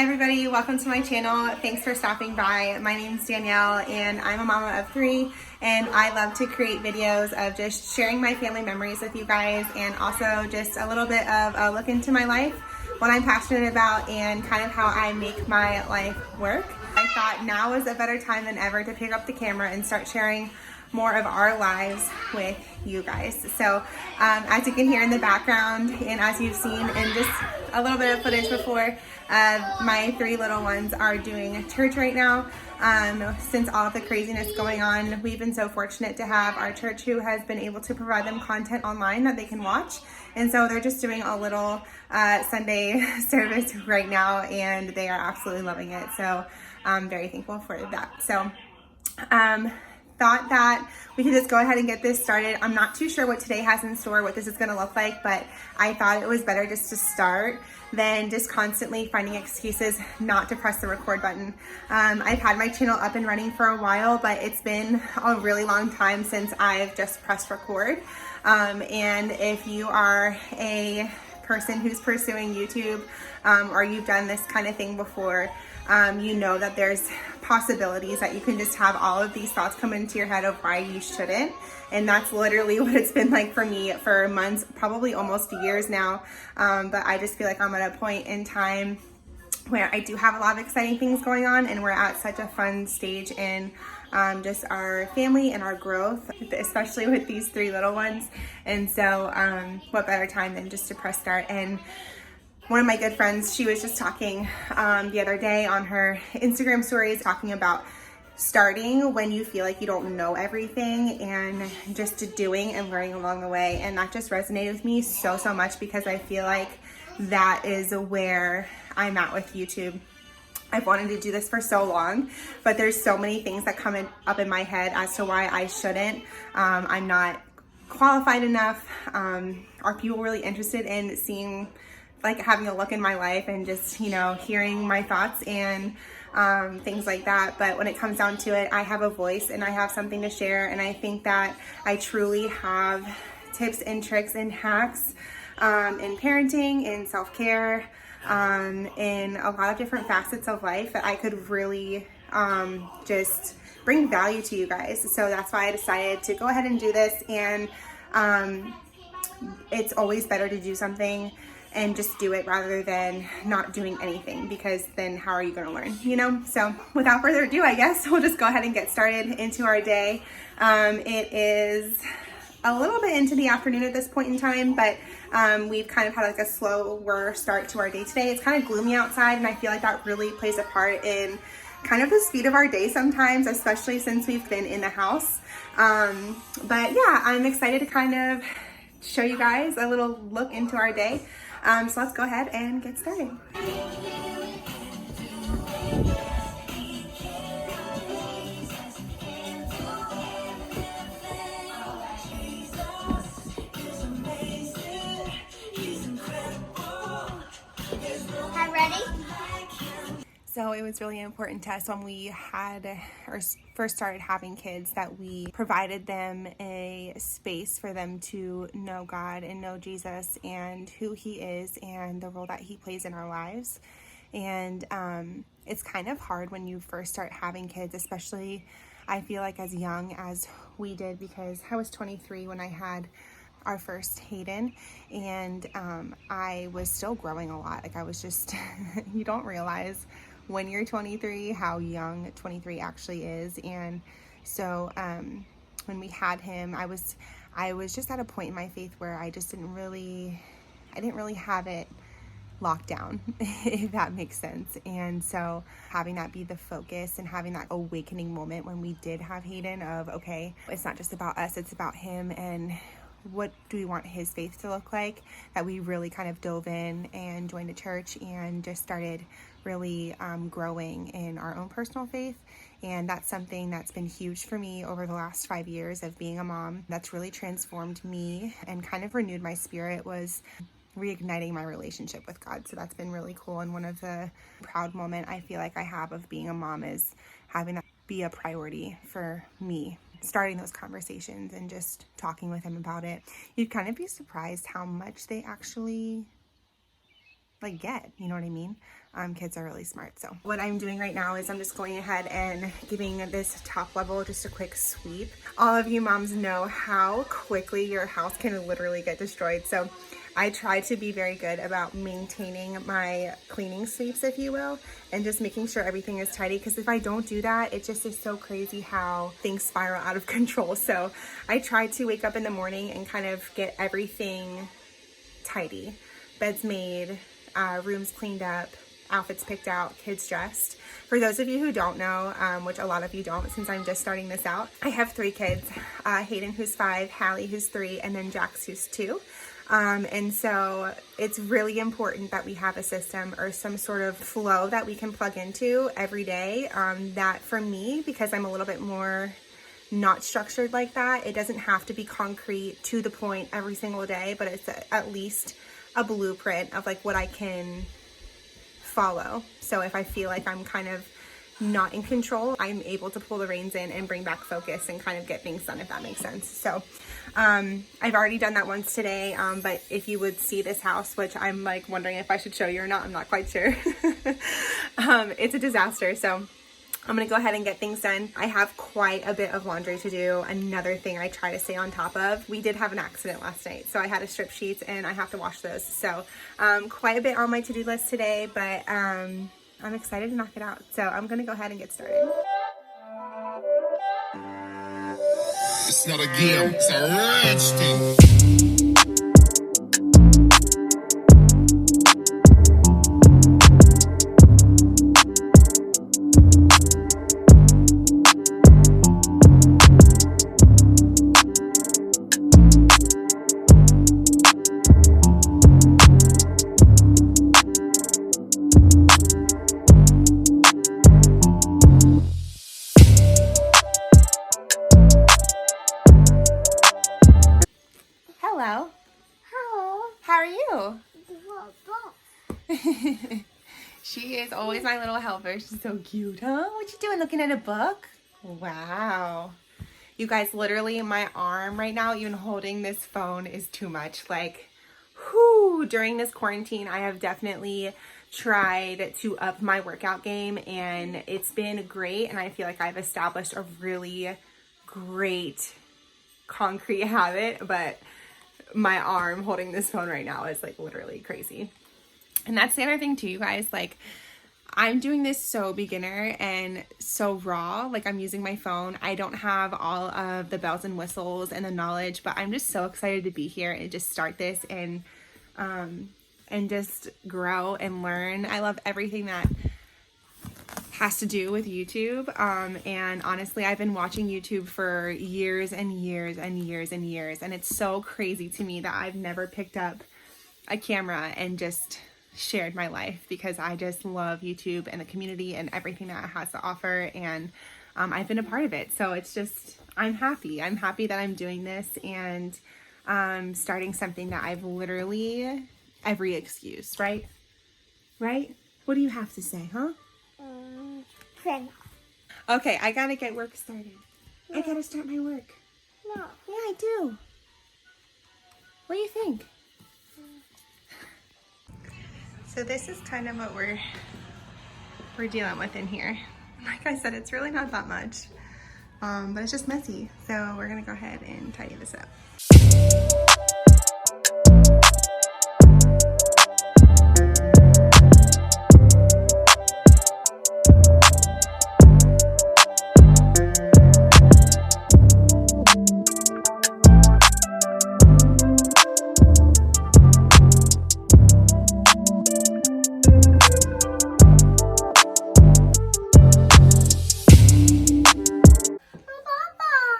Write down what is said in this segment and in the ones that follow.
everybody, welcome to my channel. Thanks for stopping by. My name's Danielle and I'm a mama of 3, and I love to create videos of just sharing my family memories with you guys, and also just a little bit of a look into my life, what I'm passionate about, and kind of how I make my life work. I thought now is a better time than ever to pick up the camera and start sharing more of our lives with you guys. So as you can hear in the background, and as you've seen in just a little bit of footage before, my 3 little ones are doing church right now. Since all of the craziness going on, we've been so fortunate to have our church who has been able to provide them content online that they can watch. And so they're just doing a little Sunday service right now, and they are absolutely loving it. So I'm very thankful for that. So thought that we could just go ahead and get this started. I'm not too sure what today has in store, what this is going to look like, but I thought it was better just to start than just constantly finding excuses not to press the record button. I've had my channel up and running for a while, but it's been a really long time since I've just pressed record. And if you are a person who's pursuing YouTube, or you've done this kind of thing before, you know that there's possibilities that you can just have all of these thoughts come into your head of why you shouldn't. And that's literally what it's been like for me for months, probably almost years now. But I just feel like I'm at a point in time where I do have a lot of exciting things going on, and we're at such a fun stage in just our family and our growth, especially with these 3 little ones. And so what better time than just to press start. And one of my good friends, she was just talking the other day on her Instagram stories, talking about starting when you feel like you don't know everything, and just doing and learning along the way. And that just resonated with me so much, because I feel like that is where I'm at with YouTube. I've wanted to do this for so long, but there's so many things that come up in my head as to why I shouldn't. I'm not qualified enough. Are people really interested in seeing, like, having a look in my life and just, you know, hearing my thoughts and things like that? But when it comes down to it, I have a voice and I have something to share, and I think that I truly have tips and tricks and hacks in parenting, in self-care, in a lot of different facets of life that I could really just bring value to you guys. So that's why I decided to go ahead and do this. And it's always better to do something and just do it rather than not doing anything, because then how are you going to learn, you know? So without further ado, I guess we'll just go ahead and get started into our day. It is a little bit into the afternoon at this point in time, but we've kind of had like a slower start to our day today. It's kind of gloomy outside, and I feel like that really plays a part in kind of the speed of our day sometimes, especially since we've been in the house. But yeah, I'm excited to kind of show you guys a little look into our day. So let's go ahead and get started. So it was really important to us when we had or first started having kids that we provided them a space for them to know God and know Jesus and who He is and the role that He plays in our lives. And it's kind of hard when you first start having kids, especially I feel like as young as we did, because I was 23 when I had our first Hayden, and I was still growing a lot. Like I was just, you don't realize when you're 23 how young 23 actually is. And so when we had him, I was just at a point in my faith where I just didn't really have it locked down, if that makes sense. And so having that be the focus and having that awakening moment when we did have Hayden of, okay, it's not just about us, it's about him, and what do we want his faith to look like, that we really kind of dove in and joined a church and just started really growing in our own personal faith. And that's something that's been huge for me over the last 5 years of being a mom. That's really transformed me and kind of renewed my spirit, was reigniting my relationship with God. So that's been really cool. And one of the proud moment I feel like I have of being a mom is having that be a priority for me, starting those conversations and just talking with him about it. You'd kind of be surprised how much they actually like get, you know what I mean? Kids are really smart. So what I'm doing right now is I'm just going ahead and giving this top level just a quick sweep. All of you moms know how quickly your house can literally get destroyed. So I try to be very good about maintaining my cleaning sweeps, if you will, and just making sure everything is tidy, because if I don't do that, it just is so crazy how things spiral out of control. So I try to wake up in the morning and kind of get everything tidy. Beds made, rooms cleaned up, outfits picked out, kids dressed. For those of you who don't know, which a lot of you don't since I'm just starting this out, I have 3 kids, Hayden who's 5, Hallie who's 3, and then Jax who's 2. And so it's really important that we have a system or some sort of flow that we can plug into every day. That for me, because I'm a little bit more not structured like that, it doesn't have to be concrete to the point every single day, but it's at least a blueprint of like what I can follow. So if I feel like I'm kind of not in control, I'm able to pull the reins in and bring back focus and kind of get things done, if that makes sense. So I've already done that once today, but if you would see this house, which I'm like wondering if I should show you or not, I'm not quite sure. It's a disaster. So I'm gonna go ahead and get things done. I have quite a bit of laundry to do. Another thing I try to stay on top of. We did have an accident last night, so I had to strip sheets and I have to wash those. So quite a bit on my to-do list today, but I'm excited to knock it out. So I'm gonna go ahead and get started. It's not a game, it's a rich thing. Hello. Hello. How are you? Hello. She is always my little helper. She's so cute, huh? What you doing, looking at a book? Wow. You guys, literally my arm right now, even holding this phone is too much. Like, whew, during this quarantine, I have definitely tried to up my workout game and it's been great. And I feel like I've established a really great concrete habit, but my arm holding this phone right now is like literally crazy. And that's the other thing too, you guys, like I'm doing this so beginner and so raw. Like I'm using my phone. I don't have all of the bells and whistles and the knowledge, but I'm just so excited to be here and just start this and just grow and learn. I love everything that has to do with YouTube. And honestly, I've been watching YouTube for years and years and years and years. And it's so crazy to me that I've never picked up a camera and just shared my life, because I just love YouTube and the community and everything that it has to offer. And I've been a part of it. So it's just, I'm happy. I'm happy that I'm doing this and starting something that I've literally every excuse, right? Right? What do you have to say, huh? Friend. Okay, I gotta get work started. No. I gotta start my work. No. Yeah, I do. What do you think? So this is kind of what we're dealing with in here. Like I said, it's really not that much, but it's just messy. So we're gonna go ahead and tidy this up.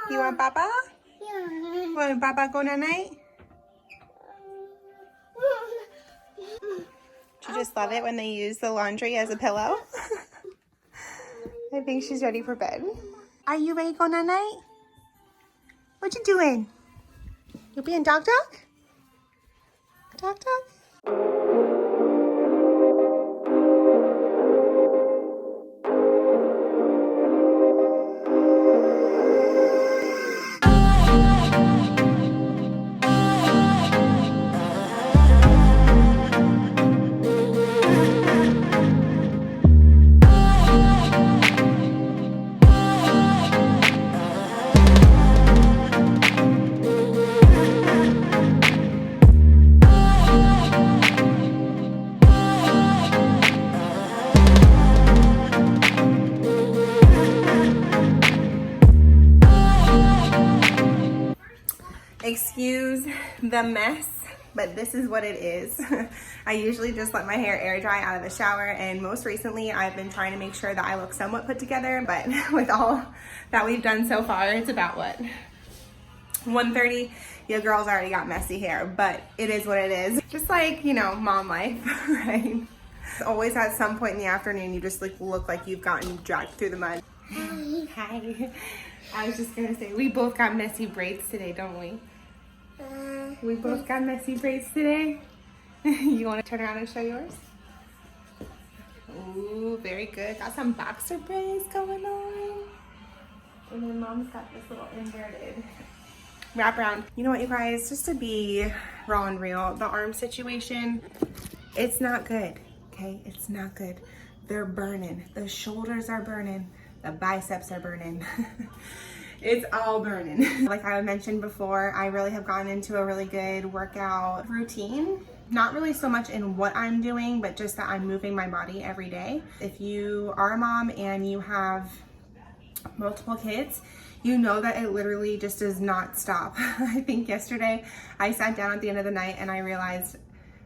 You want Papa? Yeah. Want Papa go night? Do you just love it when they use the laundry as a pillow? I think she's ready for bed. Are you ready to go night? What you doing? You being dog dog? Dog dog? Excuse the mess, but this is what it is. I usually just let my hair air dry out of the shower, and most recently I've been trying to make sure that I look somewhat put together, but with all that we've done so far, it's about what? 1:30. Your girl's already got messy hair, but it is what it is. Just like, you know, mom life, right? Always at some point in the afternoon, you just like look like you've gotten dragged through the mud. Hi. I was just gonna say, we both got messy braids today, don't we? We both got messy braids today. You want to turn around and show yours? Ooh, very good. Got some boxer braids going on. And then mom's got this little inverted wrap around. You know what, you guys, just to be raw and real, the arm situation, it's not good, okay? It's not good. They're burning. The shoulders are burning. The biceps are burning. It's all burning. Like I mentioned before, I really have gotten into a really good workout routine. Not really so much in what I'm doing, but just that I'm moving my body every day. If you are a mom and you have multiple kids, you know that it literally just does not stop. I think yesterday I sat down at the end of the night and I realized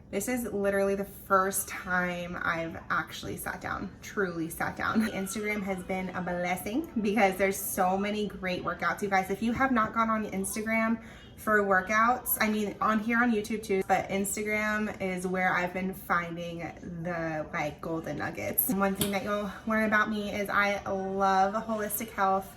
this is literally the first time I've actually sat down, truly sat down. Instagram has been a blessing because there's so many great workouts. You guys, if you have not gone on Instagram for workouts, I mean on here on YouTube too, but Instagram is where I've been finding the like golden nuggets. And one thing that you'll learn about me is I love holistic health,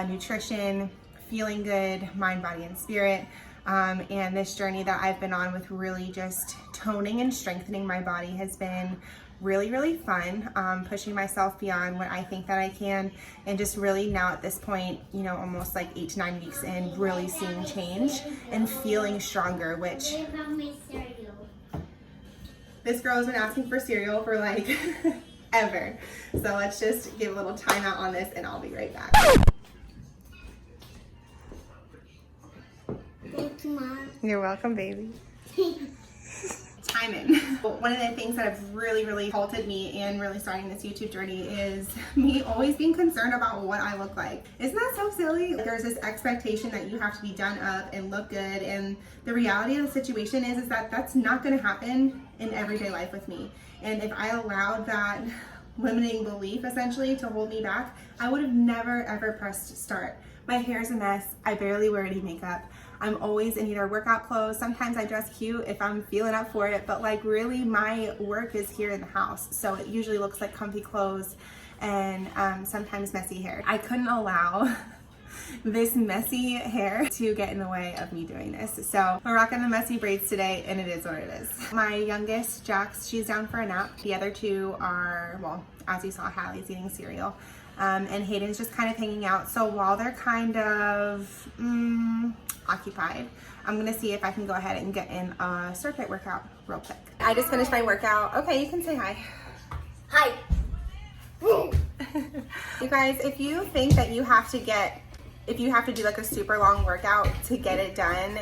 nutrition, feeling good, mind, body, and spirit. And this journey that I've been on with really just toning and strengthening my body has been really, really fun. Pushing myself beyond what I think that I can, and just really now at this point, you know, almost like 8 to 9 weeks in, really seeing change and feeling stronger, which this girl has been asking for cereal for like ever. So let's just give a little timeout on this and I'll be right back. Thanks, Mom. You're welcome, baby. Timing. One of the things that have really halted me in really starting this YouTube journey is me always being concerned about what I look like. Isn't that so silly? There's this expectation that you have to be done up and look good, and the reality of the situation is that that's not going to happen in everyday life with me. And if I allowed that limiting belief essentially to hold me back, I would have never ever pressed start. My hair's a mess. I barely wear any makeup. I'm always in either workout clothes. Sometimes I dress cute if I'm feeling up for it, but like really my work is here in the house. So it usually looks like comfy clothes and sometimes messy hair. I couldn't allow this messy hair to get in the way of me doing this. So we're rocking the messy braids today, and it is what it is. My youngest, Jax, she's down for a nap. The other two are, well, as you saw, Hallie's eating cereal. And Hayden's just kind of hanging out. So while they're kind of occupied, I'm gonna see if I can go ahead and get in a circuit workout real quick. I just finished my workout. Okay, you can say hi. Hi. You guys, if you think that you have to do like a super long workout to get it done,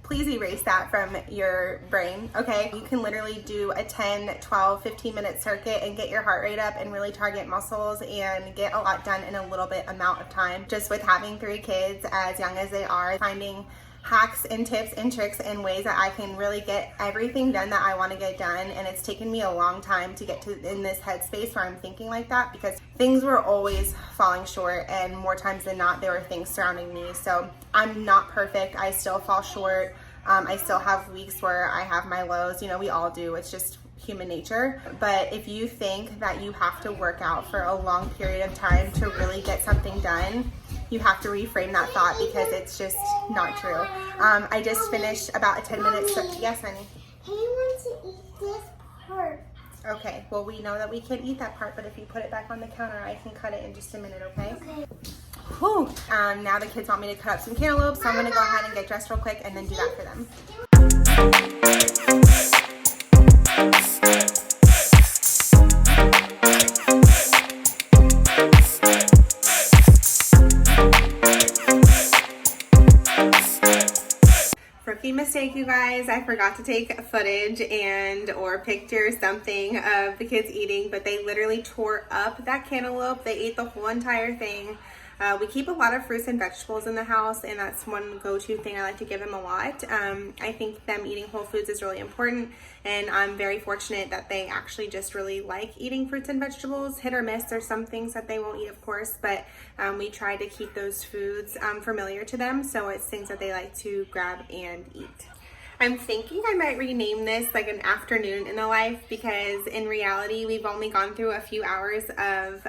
please erase that from your brain, okay? You can literally do a 10, 12, 15-minute circuit and get your heart rate up and really target muscles and get a lot done in a little bit amount of time. Just with having 3 kids as young as they are, finding hacks and tips and tricks and ways that I can really get everything done that I want to get done. And it's taken me a long time to get to in this headspace where I'm thinking like that, because things were always falling short, and more times than not there were things surrounding me. So I'm not perfect. I still fall short. I still have weeks where I have my lows. You know, we all do. It's just human nature. But if you think that you have to work out for a long period of time to really get something done, you have to reframe that thought, because it's just not true. I just finished about a 10-minute yes, honey. He wants to eat this part. Okay, well, we know that we can't eat that part, but if you put it back on the counter, I can cut it in just a minute, okay? Okay. Whew. Now the kids want me to cut up some cantaloupe, so I'm gonna go ahead and get dressed real quick and then do that for them. Rookie mistake, you guys. I forgot to take footage or picture something of the kids eating, but they literally tore up that cantaloupe. They ate the whole entire thing. We keep a lot of fruits and vegetables in the house, and that's one go-to thing I like to give them a lot. I think them eating whole foods is really important, and I'm very fortunate that they actually just really like eating fruits and vegetables. Hit or miss, there's some things that they won't eat, of course, but we try to keep those foods familiar to them, so it's things that they like to grab and eat. I'm thinking I might rename this like an afternoon in the life, because in reality we've only gone through a few hours of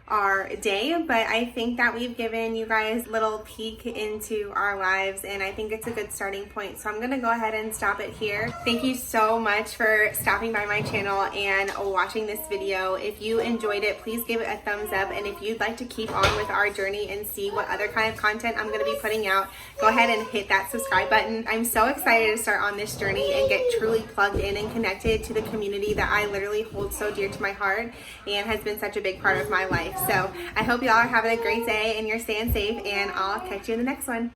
our day, but I think that we've given you guys a little peek into our lives, and I think it's a good starting point. So I'm gonna go ahead and stop it here. Thank you so much for stopping by my channel and watching this video. If you enjoyed it, please give it a thumbs up, and if you'd like to keep on with our journey and see what other kind of content I'm gonna be putting out, go ahead and hit that subscribe button. I'm so excited to start on this journey and get truly plugged in and connected to the community that I literally hold so dear to my heart and has been such a big part of my life. So I hope y'all are having a great day and you're staying safe, and I'll catch you in the next one.